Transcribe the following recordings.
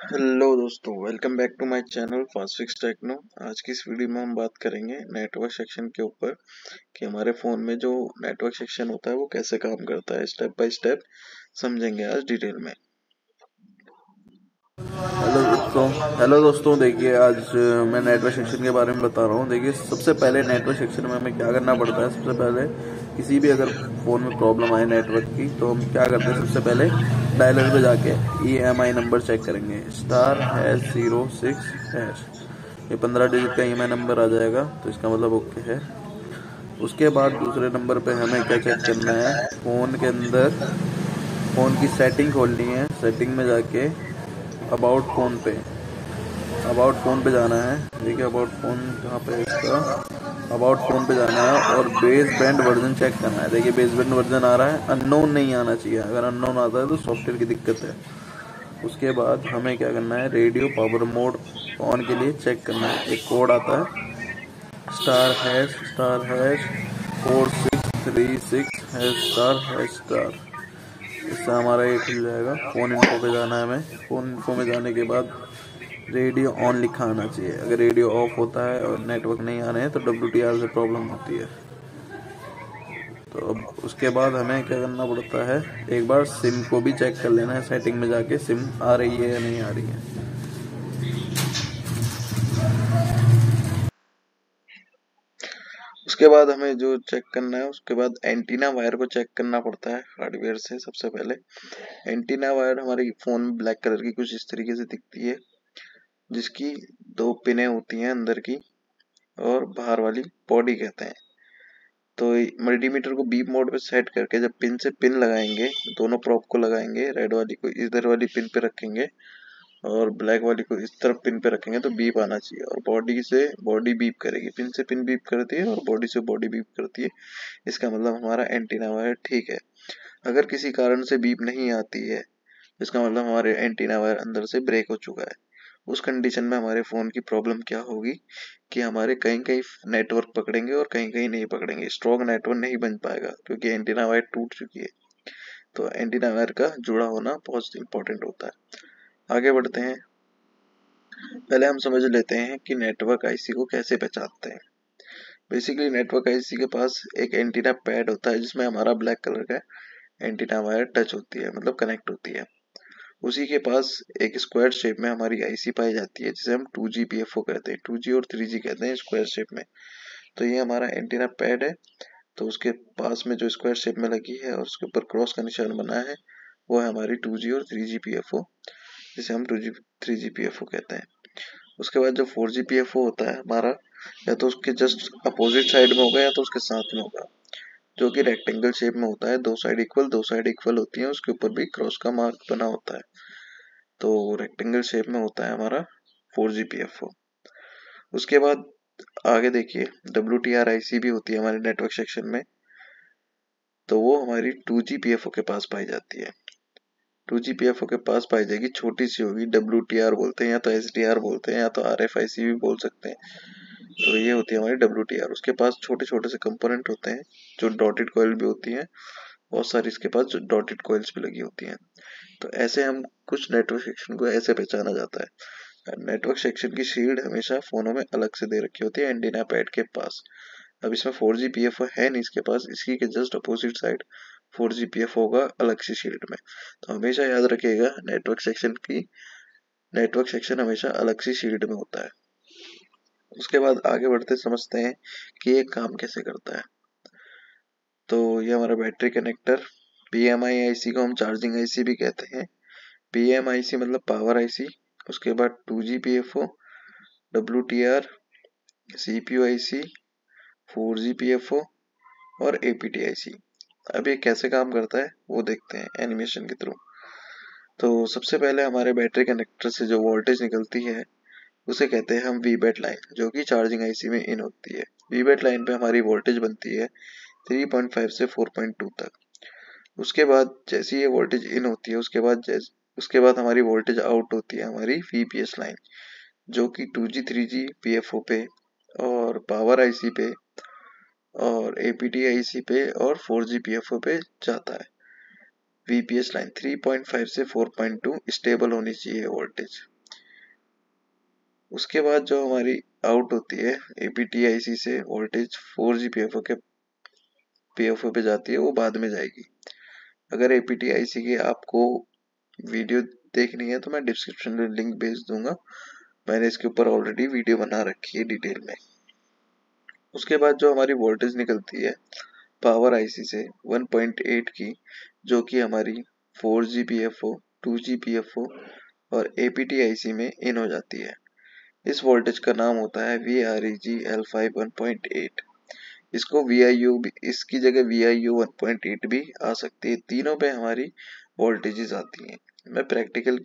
Hello दोस्तों, welcome back to my channel fast fix techno. आज की इस वीडियो में हम बात करेंगे नेटवर्क सेक्शन के ऊपर कि हमारे फ़ोन में जो नेटवर्क सेक्शन होता है वो कैसे काम करता है। स्टेप बाय स्टेप समझेंगे आज डिटेल में। हेलो दोस्तों देखिए आज मैं नेटवर्क सेक्शन के बारे में बता रहा हूँ। देखिए सबसे पहले नेटवर्क सेक्शन में हमें क्या करना पड़ता है। सबसे पहले किसी भी अगर फ़ोन में प्रॉब्लम आए नेटवर्क की तो हम क्या करते हैं, सबसे पहले डायलर पे जाके EMI नंबर चेक करेंगे *#06#। ये 15 डिजिट का EMI नंबर आ जाएगा तो इसका मतलब ओके है। उसके बाद दूसरे नंबर पे हमें क्या चेक करना है, फ़ोन के अंदर फ़ोन की सेटिंग खोलनी है। सेटिंग में जाके अबाउट फ़ोन पे जाना है। देखिए अबाउट फ़ोन कहाँ पे है इसका, अबाउट फ़ोन पे जाना है और बेस बैंड वर्जन चेक करना है। देखिए बेस बैंड वर्जन आ रहा है, अननोन नहीं आना चाहिए। अगर अननोन आता है तो सॉफ्टवेयर की दिक्कत है। उसके बाद हमें क्या करना है, रेडियो पावर मोड ऑन के लिए चेक करना है। एक कोड आता है *#4636#*#। इससे हमारा ये खुल जाएगा। फ़ोन इन्फो पे जाना है हमें। फ़ोन इन्फो में जाने के बाद रेडियो ऑन लिखा आना चाहिए। अगर रेडियो ऑफ होता है और नेटवर्क नहीं आ रहे हैं तो WTR से प्रॉब्लम होती है। तो अब उसके बाद हमें क्या करना पड़ता है, एक बार सिम को भी चेक कर लेना है। सेटिंग में जाके सिम आ रही है या नहीं आ रही है। उसके बाद हमें जो चेक करना है, उसके बाद एंटीना वायर को चेक करना पड़ता है हार्डवेयर से। सबसे पहले एंटीना वायर हमारी फ़ोन में ब्लैक कलर की कुछ इस तरीके से दिखती है, जिसकी दो पिनें होती हैं अंदर की और बाहर वाली बॉडी कहते हैं। तो मल्टीमीटर को बीप मोड पे सेट करके जब पिन से पिन लगाएंगे, दोनों प्रोब को लगाएंगे, रेड वाली को इधर वाली पिन पे रखेंगे और ब्लैक वाली को इस तरफ पिन पे रखेंगे तो बीप आना चाहिए। और बॉडी से बॉडी बीप करेगी, पिन से पिन बीप करती है और बॉडी से बॉडी बीप करती है। इसका मतलब हमारा एंटीना वायर ठीक है। अगर किसी कारण से बीप नहीं आती है, इसका मतलब हमारे एंटीना वायर अंदर से ब्रेक हो चुका है। उस कंडीशन में हमारे फ़ोन की प्रॉब्लम क्या होगी कि हमारे कहीं कहीं नेटवर्क पकड़ेंगे और कहीं कहीं नहीं पकड़ेंगे। स्ट्रॉन्ग नेटवर्क नहीं बन पाएगा क्योंकि एंटीना वायर टूट चुकी है। तो एंटीना वायर का जुड़ा होना बहुत इंपॉर्टेंट होता है। आगे बढ़ते हैं। पहले हम समझ लेते हैं कि नेटवर्क आईसी को कैसे पहचानते हैं। बेसिकली नेटवर्क आईसी के पास एक एंटीना पैड होता है जिसमें हमारा ब्लैक कलर का एंटीना वायर टच होती है, मतलब कनेक्ट होती है। उसी के पास एक स्क्वायर शेप में हमारी आईसी पाई जाती है जिसे हम 2GPFO कहते हैं। 2G और 3G कहते हैं स्क्वायर शेप में। तो ये हमारा एंटीना पैड है। तो उसके पास में जो स्क्वायर शेप में लगी है और उसके ऊपर क्रॉस का निशान बना है, वो है हमारी 2G और 3GPFO, जिसे हम 2G 3GPFO कहते हैं। उसके बाद जो 4GPFO होता है हमारा, या तो उसके जस्ट अपोजिट साइड में होगा या तो उसके साथ में होगा, जो कि रेक्टेंगल शेप में होता है। दो साइड इक्वल होती हैं, उसके ऊपर भी क्रॉस का मार्क बना होता है। तो रेक्टेंगल शेप में होता है हमारा 4GPFO। उसके बाद आगे देखिए, WTR-IC भी होती है हमारे नेटवर्क सेक्शन में। तो वो हमारी 2GPFO के पास पाई जाती है। 2GPFO के पास पाई जाएगी, छोटी सी होगी। WTR बोलते हैं या तो SDR बोलते हैं या तो RFIC भी बोल सकते हैं। तो ये होती है हमारी WTR। उसके पास छोटे छोटे से कंपोनेंट होते हैं जो डॉटेड कॉइल भी होती हैं। बहुत सारी इसके पास जो डॉटेड कॉइल्स भी लगी होती हैं। तो ऐसे हम कुछ नेटवर्क सेक्शन को ऐसे पहचाना जाता है। नेटवर्क सेक्शन की शील्ड हमेशा फोनों में अलग से दे रखी होती है एंटीना पैड के पास। अब इसमें 4GPFO है नहीं इसके पास, इसी के जस्ट अपोजिट साइड 4GPFO होगा अलग सी शील्ड में। तो हमेशा याद रखिएगा, नेटवर्क सेक्शन हमेशा अलग सी शील्ड में होता है। उसके बाद आगे बढ़ते समझते हैं कि ये काम कैसे करता है। तो ये हमारा बैटरी कनेक्टर, PMI IC को हम चार्जिंग IC भी कहते हैं। PMIC मतलब पावर आईसी। उसके बाद 2GPFO, WTR, CPU IC, 4GPFO और APT-IC। अब ये कैसे काम करता है वो देखते हैं एनिमेशन के थ्रू। तो सबसे पहले हमारे बैटरी कनेक्टर से जो वोल्टेज निकलती है उसे कहते हैं हम वीबैट लाइन, जो कि चार्जिंग आईसी में इन होती है। वीबैट लाइन पे हमारी वोल्टेज बनती है 3.5 से 4.2 तक। उसके बाद जैसे ये वोल्टेज इन होती है, उसके बाद हमारी वोल्टेज आउट होती है हमारी VPS लाइन, जो कि 2G 3G PFO पे और पावर आईसी पे और APT IC पे और 4G PFO पे जाता है। VPS लाइन 3.5 से 4.2 स्टेबल होनी चाहिए वोल्टेज। उसके बाद जो हमारी आउट होती है APTIC से वोल्टेज 4G PFO पे जाती है, वो बाद में जाएगी। अगर APTIC की आपको वीडियो देखनी है तो मैं डिस्क्रिप्शन में लिंक भेज दूंगा, मैंने इसके ऊपर ऑलरेडी वीडियो बना रखी है डिटेल में। उसके बाद जो हमारी वोल्टेज निकलती है पावर आईसी से 1.8 की, जो कि हमारी 4G PFO 2G PFO और APTIC में इन हो जाती है। इस वोल्टेज का नाम होता है VREG L5 1.8। इसको VIO भी, इसकी जगह VIO 1.8 भी आ सकती है। तीनों पे हमारी वोल्टेजेस आती हैं। मैं प्रैक्टिकल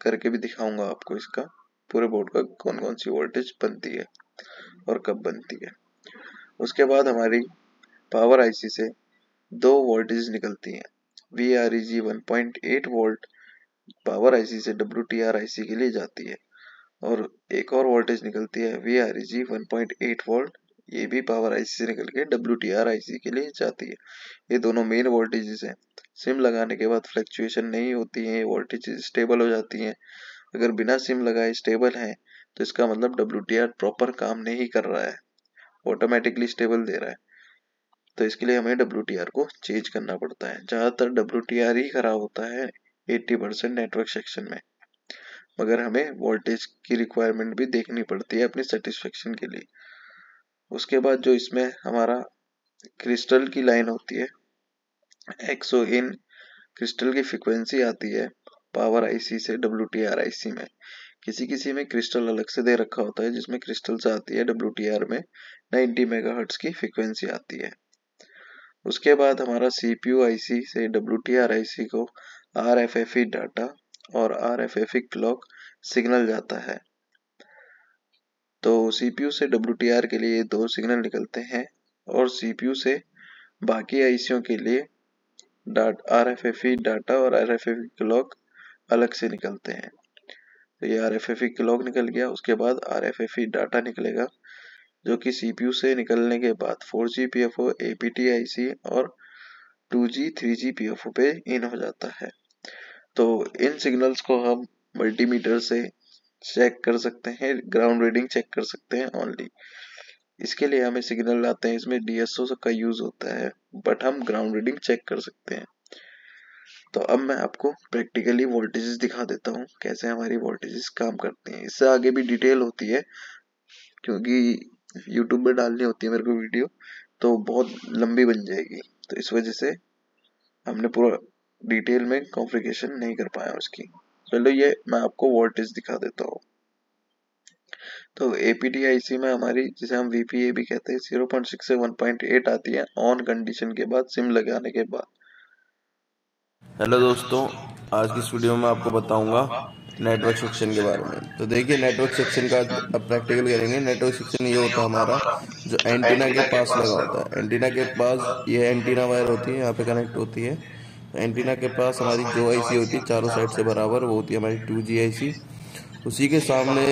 करके भी दिखाऊंगा आपको इसका पूरे बोर्ड का कौन कौन सी वोल्टेज बनती है और कब बनती है। उसके बाद हमारी पावर आईसी से दो वोल्टेज निकलती हैं। VREG 1.8 वोल्ट पावर आईसी से WTR आईसी के लिए जाती है, और एक और वोल्टेज निकलती है VREG 1.8 वोल्ट, ये भी पावर आईसी से निकल के WTR आईसी के लिए जाती है। ये दोनों मेन वोल्टेजेस हैं। सिम लगाने के बाद फ्लक्चुएशन नहीं होती है, ये वोल्टेज स्टेबल हो जाती हैं। अगर बिना सिम लगाए स्टेबल है तो इसका मतलब WTR प्रॉपर काम नहीं कर रहा है, ऑटोमेटिकली स्टेबल दे रहा है। तो इसके लिए हमें WTR को चेंज करना पड़ता है। ज़्यादातर WTR ही खराब होता है 80% नेटवर्क सेक्शन में, मगर हमें वोल्टेज की रिक्वायरमेंट भी देखनी पड़ती है अपनी सेटिस्फेक्शन के लिए। उसके बाद जो इसमें हमारा क्रिस्टल की लाइन होती है, एक्सो इन क्रिस्टल की फ्रीक्वेंसी आती है पावर आईसी से WTR आईसी में। किसी में क्रिस्टल अलग से दे रखा होता है, जिसमें क्रिस्टल से आती है WTR में 90 मेगाहर्ट्ज की फ्रीक्वेंसी आती है। उसके बाद हमारा CPU आईसी से WTR आईसी को RFFE डाटा और RFFE क्लॉक सिग्नल जाता है। तो CPU से WTR के लिए दो सिग्नल निकलते हैं, और CPU से बाकी आईसीओ के लिए RFFE डाटा और RFFE क्लॉक अलग से निकलते हैं। तो ये RFFE क्लॉक निकल गया। उसके बाद RFFE डाटा निकलेगा, जो कि CPU से निकलने के बाद 4G PFO APTIC और 2G 3G PFO पे इन हो जाता है। तो इन सिग्नल्स को हम मल्टीमीटर से चेक कर सकते हैं, ग्राउंड रीडिंग चेक कर सकते हैं ओनली। इसके लिए हमें सिग्नल आते हैं, इसमें DSO का यूज होता है, बट हम ग्राउंड रीडिंग चेक कर सकते हैं। तो अब मैं आपको प्रैक्टिकली वोल्टेजेस दिखा देता हूँ, कैसे हमारी वोल्टेजेस काम करती हैं। इससे आगे भी डिटेल होती है, क्योंकि यूट्यूब में डालनी होती है मेरे को वीडियो, तो बहुत लंबी बन जाएगी, तो इस वजह से हमने पूरा डिटेल में कॉन्फ़िगरेशन नहीं कर पाया उसकी। चलो ये मैं आपको वोल्टेज दिखा देता हूँ। तो APTIC में हमारी, जिसे हम VPA भी कहते हैं, 0.6 से 1.8 आती है ऑन कंडीशन के बाद, सिम लगाने के बाद। हेलो दोस्तों, आज की इस वीडियो में आपको बताऊंगा नेटवर्क सेक्शन के बारे में। तो देखिए, नेटवर्क सेक्शन का अब प्रैक्टिकल करेंगे। नेटवर्क सेक्शन ये होता है हमारा जो एंटीना के पास लगा होता है। एंटीना के पास ये एंटीना वायर होती है, यहाँ पे कनेक्ट होती है। एंटीना के पास हमारी जो आईसी होती है चारों साइड से बराबर, वो होती है हमारी 2G आईसी। उसी के सामने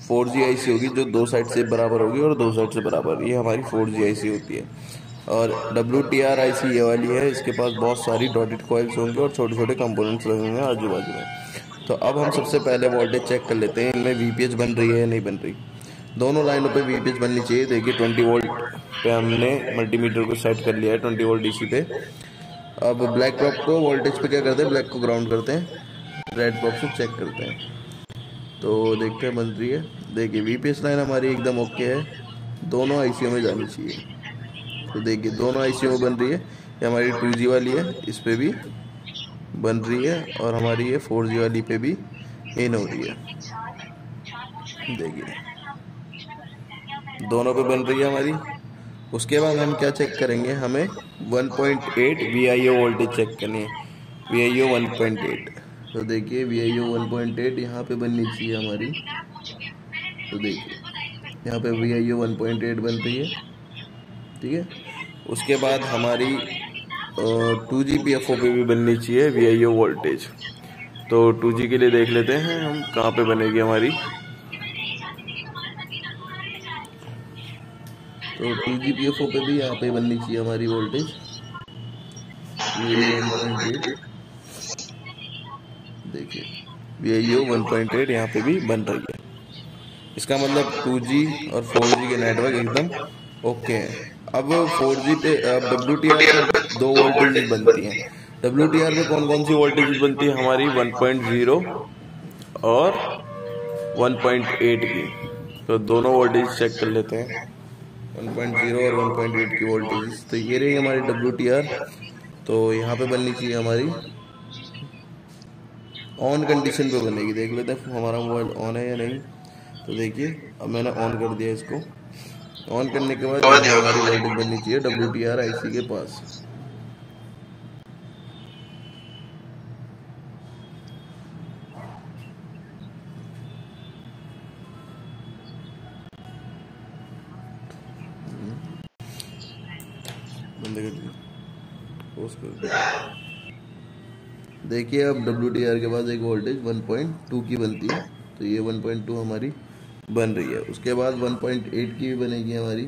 4G आईसी होगी जो दो साइड से बराबर होगी, और दो साइड से बराबर, ये हमारी 4G आईसी होती है। और WTR आईसी ये वाली है, इसके पास बहुत सारी डॉटेड कॉइल्स होंगे और छोटे छोटे कंपोनेंट्स लगे होंगे आजू बाजू में। तो अब हम सबसे पहले वोल्टेज चेक कर लेते हैं, इनमें VPH बन रही है या नहीं बन रही। दोनों लाइनों पे VPH बननी चाहिए। देखिए 20 वोल्ट पे हमने मल्टीमीटर को सेट कर लिया है, 20 वोल्ट DC पे। अब ब्लैक ड्रॉप को वोल्टेज पे क्या करते हैं, ब्लैक को ग्राउंड करते हैं, रेड ड्रॉप से चेक करते हैं। तो देखते हैं बन रही है। देखिए VPH लाइन हमारी एकदम ओके है, दोनों आईसीओ में जानी चाहिए। तो देखिए दोनों आईसीओ में बन रही है। ये हमारी 2G वाली है, इस पे भी बन रही है, और हमारी ये 4G वाली पे भी इन हो रही है। देखिए दोनों पे बन रही है हमारी। उसके बाद हम क्या चेक करेंगे, हमें 1.8 VIO वोल्टेज चेक करनी है, VIO 1.8। तो देखिए VIO 1.8 यहाँ पे बननी चाहिए हमारी। तो देखिए यहाँ पे VIO 1.8 बन रही है, ठीक है। उसके बाद हमारी 2G PFO पे भी बननी चाहिए VIO वोल्टेज। तो 2G के लिए देख लेते हैं हम कहाँ पे बनेगी हमारी। तो 2G PFO पे भी यहाँ पे बननी चाहिए हमारी वोल्टेज VIO 1.8। देखिए VIO 1.8 यहाँ पे भी बन रही है। इसका मतलब 2G और 4G के नेटवर्क एकदम ओके हैं। अब 4G पे अब WTR पे दो वोल्टेजेस बनती हैं। WTR पे कौन कौन सी वोल्टेजेस बनती है हमारी 1.0 और 1.8 की। तो दोनों वोल्टेज चेक कर लेते हैं, 1.0 और 1.8 की वोल्टेजेस। तो ये रही हमारी WTR। तो यहाँ पे बननी चाहिए हमारी ऑन कंडीशन पे बनेगी। देख लेते हैं हमारा मोबाइल ऑन है या नहीं। तो देखिए अब मैंने ऑन कर दिया इसको। ऑन करने के बाद यहाँ पे हमारी वोल्टेज बननी चाहिए WTR IC के पास। बंद कर दिया, पोस्ट कर दिया। देखिए अब WTR के पास एक वोल्टेज 1.2 की बनती है। तो ये 1.2 हमारी बन रही है। उसके बाद 1.8 की भी बनेगी हमारी।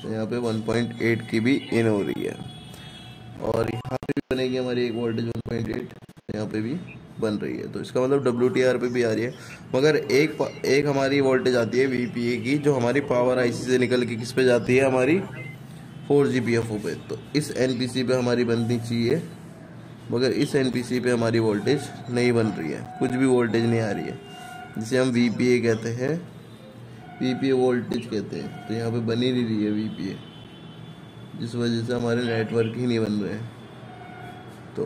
तो यहाँ पे 1.8 की भी इन हो रही है। और यहाँ पे भी बनेगी हमारी एक वोल्टेज 1.8, यहाँ पे भी बन रही है। तो इसका मतलब WTR पे भी आ रही है। मगर एक हमारी वोल्टेज आती है VPA की, जो हमारी पावर IC से निकल के किस पे जाती है, हमारी 4GPFO पे। तो इस NPC पे हमारी बननी चाहिए, मगर इस NPC पे हमारी वोल्टेज नहीं बन रही है, कुछ भी वोल्टेज नहीं आ रही है, जिसे हम VPA कहते हैं, VPA वोल्टेज कहते हैं। तो यहाँ पे बन ही नहीं रही है VPA, जिस वजह से हमारे नेटवर्क ही नहीं बन रहे हैं। तो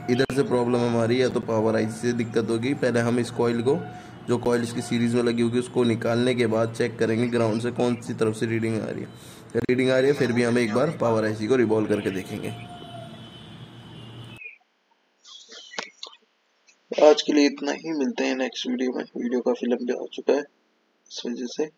इधर से प्रॉब्लम हमारी, या तो पावर IC से दिक्कत होगी। पहले हम इस कॉइल को, जो कॉइल इसकी सीरीज में लगी होगी, उसको निकालने के बाद चेक करेंगे ग्राउंड से कौन सी तरफ से रीडिंग आ रही है। रीडिंग आ रही है फिर भी हम एक बार पावर IC को रिवॉल्व करके देखेंगे। आज के लिए इतना ही, मिलते हैं नेक्स्ट वीडियो में। वीडियो काफी लंबा हो चुका है इस वजह से।